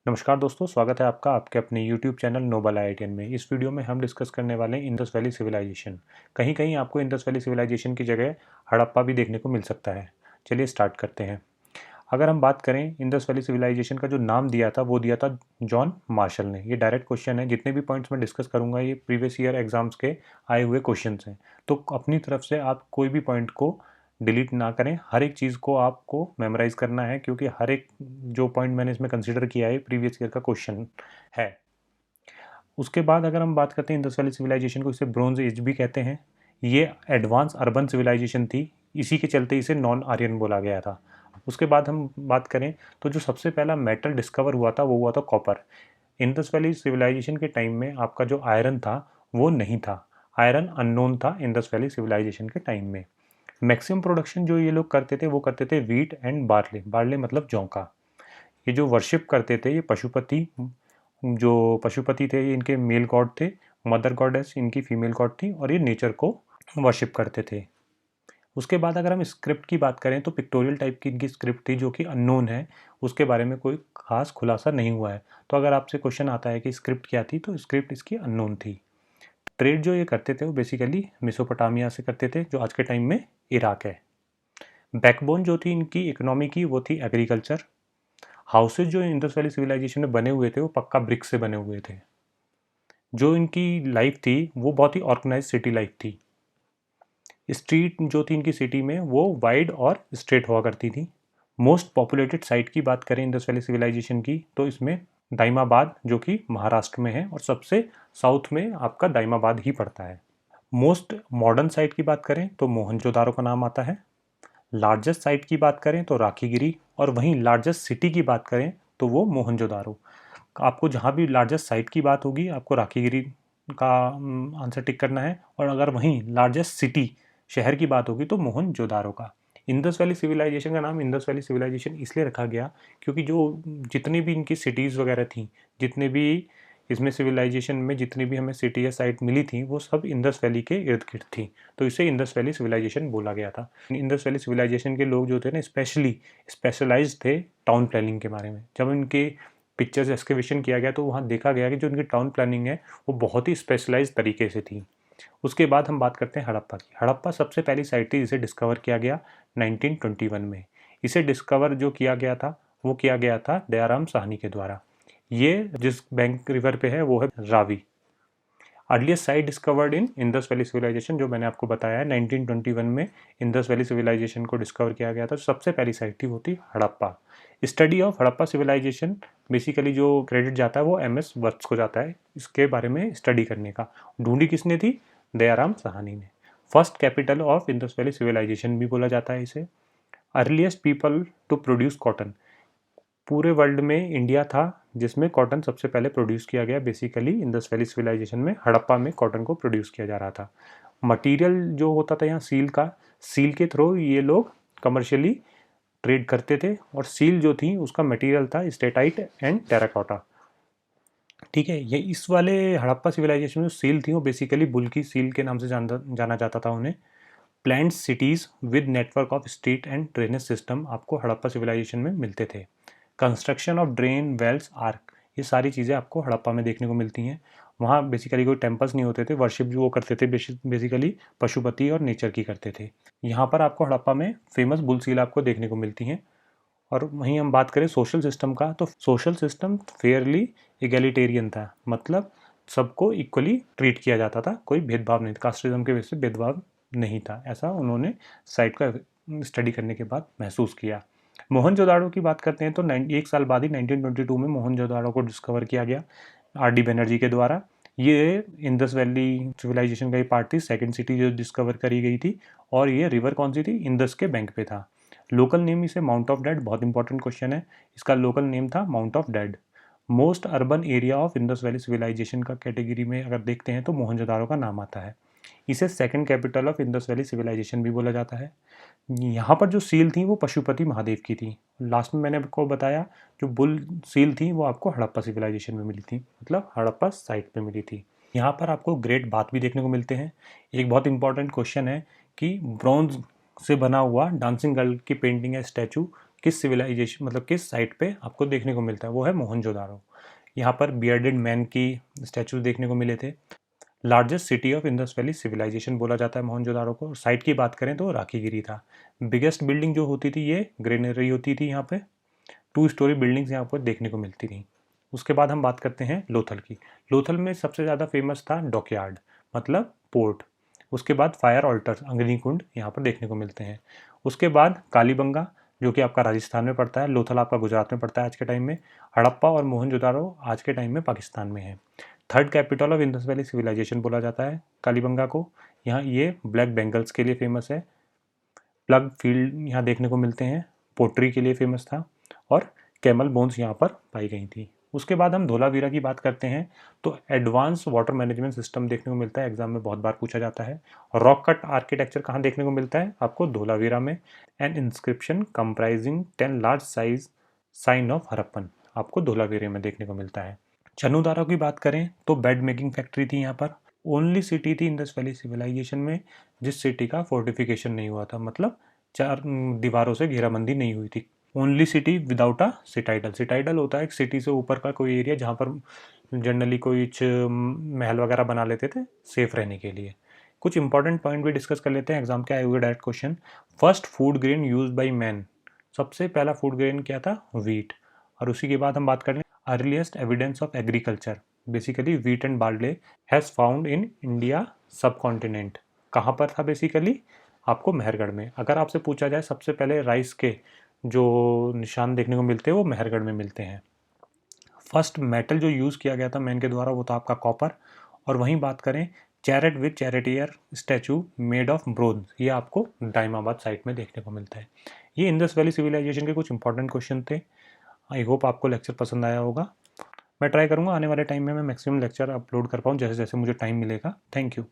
नमस्कार दोस्तों, स्वागत है आपका आपके अपने YouTube चैनल नोबल आईआईटीएन में। इस वीडियो में हम डिस्कस करने वाले हैं इंडस वैली सिविलाइजेशन। कहीं कहीं आपको इंडस वैली सिविलाइजेशन की जगह हड़प्पा भी देखने को मिल सकता है। चलिए स्टार्ट करते हैं। अगर हम बात करें इंडस वैली सिविलाइजेशन का जो नाम दिया था वो दिया था जॉन मार्शल ने। ये डायरेक्ट क्वेश्चन है, जितने भी पॉइंट्स मैं डिस्कस करूंगा ये प्रीवियस ईयर एग्जाम्स के आए हुए क्वेश्चन हैं। तो अपनी तरफ से आप कोई भी पॉइंट को डिलीट ना करें, हर एक चीज़ को आपको मेमोराइज करना है, क्योंकि हर एक जो पॉइंट मैंने इसमें कंसिडर किया है प्रीवियस ईयर का क्वेश्चन है। उसके बाद अगर हम बात करते हैं इंडस वैली सिविलाइजेशन को, इसे ब्रोंज एज भी कहते हैं। ये एडवांस अर्बन सिविलाइजेशन थी, इसी के चलते इसे नॉन आर्यन बोला गया था। उसके बाद हम बात करें तो जो सबसे पहला मेटल डिस्कवर हुआ था वो हुआ था कॉपर। इंडस वैली सिविलाइजेशन के टाइम में आपका जो आयरन था वो नहीं था, आयरन अननोन था इंडस वैली सिविलाइजेशन के टाइम में। मैक्सिमम प्रोडक्शन जो ये लोग करते थे वो करते थे व्हीट एंड बार्ले, बार्ले मतलब जौ का। ये जो वर्शिप करते थे ये पशुपति, जो पशुपति थे ये इनके मेल गॉड थे, मदर गॉडेस इनकी फीमेल गॉड थी, और ये नेचर को वर्शिप करते थे। उसके बाद अगर हम स्क्रिप्ट की बात करें तो पिक्टोरियल टाइप की इनकी स्क्रिप्ट थी जो कि अननोन है, उसके बारे में कोई खास खुलासा नहीं हुआ है। तो अगर आपसे क्वेश्चन आता है कि स्क्रिप्ट क्या थी, तो स्क्रिप्ट इसकी अननोन थी। ट्रेड जो ये करते थे वो बेसिकली मेसोपोटामिया से करते थे, जो आज के टाइम में इराक है। बैकबोन जो थी इनकी इकोनॉमी की वो थी एग्रीकल्चर। हाउसेज जो इंडस वैली सिविलाइजेशन में बने हुए थे वो पक्का ब्रिक से बने हुए थे। जो इनकी लाइफ थी वो बहुत ही ऑर्गेनाइज सिटी लाइफ थी। स्ट्रीट जो थी इनकी सिटी में वो वाइड और स्ट्रेट हुआ करती थी। मोस्ट पॉपुलेटेड साइट की बात करें इंडस वैली सिविलाइजेशन की तो इसमें दाइमाबाद जो कि महाराष्ट्र में है, और सबसे साउथ में आपका दाइमाबाद ही पड़ता है। मोस्ट मॉडर्न साइट की बात करें तो मोहनजोदारो का नाम आता है। लार्जेस्ट साइट की बात करें तो राखीगिरी, और वहीं लार्जेस्ट सिटी की बात करें तो वो मोहनजोदारो। आपको जहाँ भी लार्जेस्ट साइट की बात होगी आपको राखीगिरी का आंसर टिक करना है, और अगर वहीं लार्जेस्ट सिटी शहर की बात होगी तो मोहनजोदारो का। इंडस वैली सिविलाइजेशन का नाम इंडस वैली सिविलाइजेशन इसलिए रखा गया क्योंकि जो जितनी भी इनकी सिटीज़ वगैरह थी, जितने भी इसमें सिविलाइजेशन में जितनी भी हमें सिटी या साइट मिली थी वो सब इंडस वैली के इर्द गिर्द थी, तो इसे इंडस वैली सिविलाइजेशन बोला गया था। इंडस वैली सिविलाइजेशन के लोग जो थे ना स्पेशली स्पेशलाइज्ड थे टाउन प्लानिंग के बारे में। जब इनके पिक्चर्स एक्सकेवेशन किया गया तो वहाँ देखा गया कि जो इनकी टाउन प्लानिंग है वो बहुत ही स्पेशलाइज्ड तरीके से थी। उसके बाद हम बात करते हैं हड़प्पा की। हड़प्पा सबसे पहली साइट थी जिसे डिस्कवर किया गया 1921 में। इसे डिस्कवर जो किया गया था वो किया गया था दयाराम साहनी के द्वारा। ये जिस बैंक रिवर पे है वो है Ravi. Earliest site discovered in Indus valley civilisation जो मैंने आपको बताया है 1921 में इंडस वैली सिविलाइजेशन को डिस्कवर किया गया था। सबसे पहली साइट थी वो थी Harappa. Study of Harappa civilisation basically जो क्रेडिट जाता है वो MS वत्स को जाता है इसके बारे में स्टडी करने का। ढूंढी किसने थी? दयाराम साहनी ने। First capital of Indus valley civilisation भी बोला जाता है इसे। Earliest people to produce cotton. पूरे वर्ल्ड में इंडिया था जिसमें कॉटन सबसे पहले प्रोड्यूस किया गया। बेसिकली इंडस वैली सिविलाइजेशन में हड़प्पा में कॉटन को प्रोड्यूस किया जा रहा था। मटेरियल जो होता था यहाँ सील का, सील के थ्रू ये लोग कमर्शियली ट्रेड करते थे, और सील जो थी उसका मटेरियल था स्टेटाइट एंड टेराकोटा। ठीक है, ये इस वाले हड़प्पा सिविलाइजेशन में जो सील थी वो बेसिकली बुल की सील के नाम से जाना जाता था उन्हें। Planned cities with network of street and drainage system आपको हड़प्पा सिविलाइजेशन में मिलते थे। Construction of drain wells arch, ये सारी चीज़ें आपको हड़प्पा में देखने को मिलती हैं। वहाँ बेसिकली कोई टेम्पल्स नहीं होते थे, वर्शिप जो वो करते थे बेसिकली पशुपति और नेचर की करते थे। यहाँ पर आपको हड़प्पा में फेमस बुल सील आपको देखने को मिलती हैं। और वहीं हम बात करें सोशल सिस्टम का तो सोशल सिस्टम फेयरली इगैलिटेरियन था, मतलब सबको इक्वली ट्रीट किया जाता था, कोई भेदभाव नहीं था, कास्टिज्म के वजह से भेदभाव नहीं था, ऐसा उन्होंने साइट का स्टडी करने के बाद महसूस किया। मोहनजोदाड़ो की बात करते हैं तो एक साल बाद ही 1922 में मोहनजोदाड़ो को डिस्कवर किया गया RD बनर्जी के द्वारा। ये इंडस वैली सिविलाइजेशन का ही पार्ट थी, सेकंड सिटी जो डिस्कवर करी गई थी, और ये रिवर कौन सी थी? इंडस के बैंक पे था। लोकल नेम इसे माउंट ऑफ डेड, बहुत इंपॉर्टेंट क्वेश्चन है, इसका लोकल नेम था mount of dead. Most urban area of Indus valley civilisation का कैटेगरी में अगर देखते हैं तो मोहनजोदारो का नाम आता है। इसे second capital of Indus valley civilisation भी बोला जाता है। यहाँ पर जो सील थी वो पशुपति महादेव की थी। लास्ट में मैंने आपको बताया जो बुल सील थी वो आपको हड़प्पा सिविलाइजेशन में मिली थी, मतलब हड़प्पा साइट पे मिली थी। यहाँ पर आपको ग्रेट बाथ भी देखने को मिलते हैं। एक बहुत इंपॉर्टेंट क्वेश्चन है कि ब्रॉन्ज से बना हुआ डांसिंग गर्ल की पेंटिंग या स्टैचू किस सिविलाइजेशन मतलब किस साइट पे आपको देखने को मिलता है, वो है मोहनजोदारो। यहाँ पर बियर्डेड मैन की स्टैचूज देखने को मिले थे। Largest city of Indus valley civilisation बोला जाता है मोहनजोदारो को। साइट की बात करें तो राखीगिरी था। बिगेस्ट बिल्डिंग जो होती थी ये ग्रेनरी होती थी। यहाँ पे 2 स्टोरी बिल्डिंग्स यहाँ पर देखने को मिलती थी। उसके बाद हम बात करते हैं लोथल की। लोथल में सबसे ज़्यादा फेमस था डॉकयार्ड मतलब पोर्ट। उसके बाद फायर ऑल्टर्स अग्निकुंड यहाँ पर देखने को मिलते हैं। उसके बाद कालीबंगा जो कि आपका राजस्थान में पड़ता है, लोथल आपका गुजरात में पड़ता है आज के टाइम में, हड़प्पा और मोहनजोदारो आज के टाइम में पाकिस्तान में है। Third capital of Indus valley civilisation बोला जाता है कालीबंगा को। यहाँ ये ब्लैक बेंगल्स के लिए फेमस है। प्लग फील्ड यहाँ देखने को मिलते हैं, पोट्री के लिए फेमस था, और कैमल बोन्स यहाँ पर पाई गई थी। उसके बाद हम धोलावीरा की बात करते हैं तो एडवांस वाटर मैनेजमेंट सिस्टम देखने को मिलता है, एग्जाम में बहुत बार पूछा जाता है। रॉक कट आर्किटेक्चर कहाँ देखने को मिलता है आपको, धोलावीरा में। An inscription comprising 10 large size sign of Harappan आपको धोलावीरा में देखने को मिलता है। चनुदारा की बात करें तो बेड मेकिंग फैक्ट्री थी यहाँ पर। ओनली सिटी थी इंडस वैली सिविलाइजेशन में जिस सिटी का फोर्टिफिकेशन नहीं हुआ था, मतलब 4 दीवारों से घेराबंदी नहीं हुई थी। Only city without a citadel. Citadel होता है एक सिटी से ऊपर का कोई एरिया जहाँ पर जनरली कोई महल वगैरह बना लेते थे सेफ रहने के लिए। कुछ इंपॉर्टेंट पॉइंट भी डिस्कस कर लेते हैं, एग्जाम के आए हुए direct question. First food grain use by man, सबसे पहला फूड ग्रेन क्या था, व्हीट। और उसी के बाद हम बात कर लें earliest evidence of agriculture, basically wheat and barley has found in India सब कॉन्टिनेंट। कहाँ पर था बेसिकली, आपको मेहरगढ़ में। अगर आपसे पूछा जाए सबसे पहले राइस के जो निशान देखने को मिलते हैं वो मेहरगढ़ में मिलते हैं। फर्स्ट मेटल जो यूज़ किया गया था मैन के द्वारा वो था आपका कॉपर। और वहीं बात करें chariot with charioteer statue made of bronze, ये आपको दाइमाबाद साइट में देखने को मिलता है। ये इंडस वैली सिविलाइजेशन के कुछ इंपॉर्टेंट क्वेश्चन थे। आई होप आपको लेक्चर पसंद आया होगा। मैं ट्राई करूँगा आने वाले टाइम में मैं मैक्सिमम लेक्चर अपलोड कर पाऊँ जैसे जैसे मुझे टाइम मिलेगा। Thank you.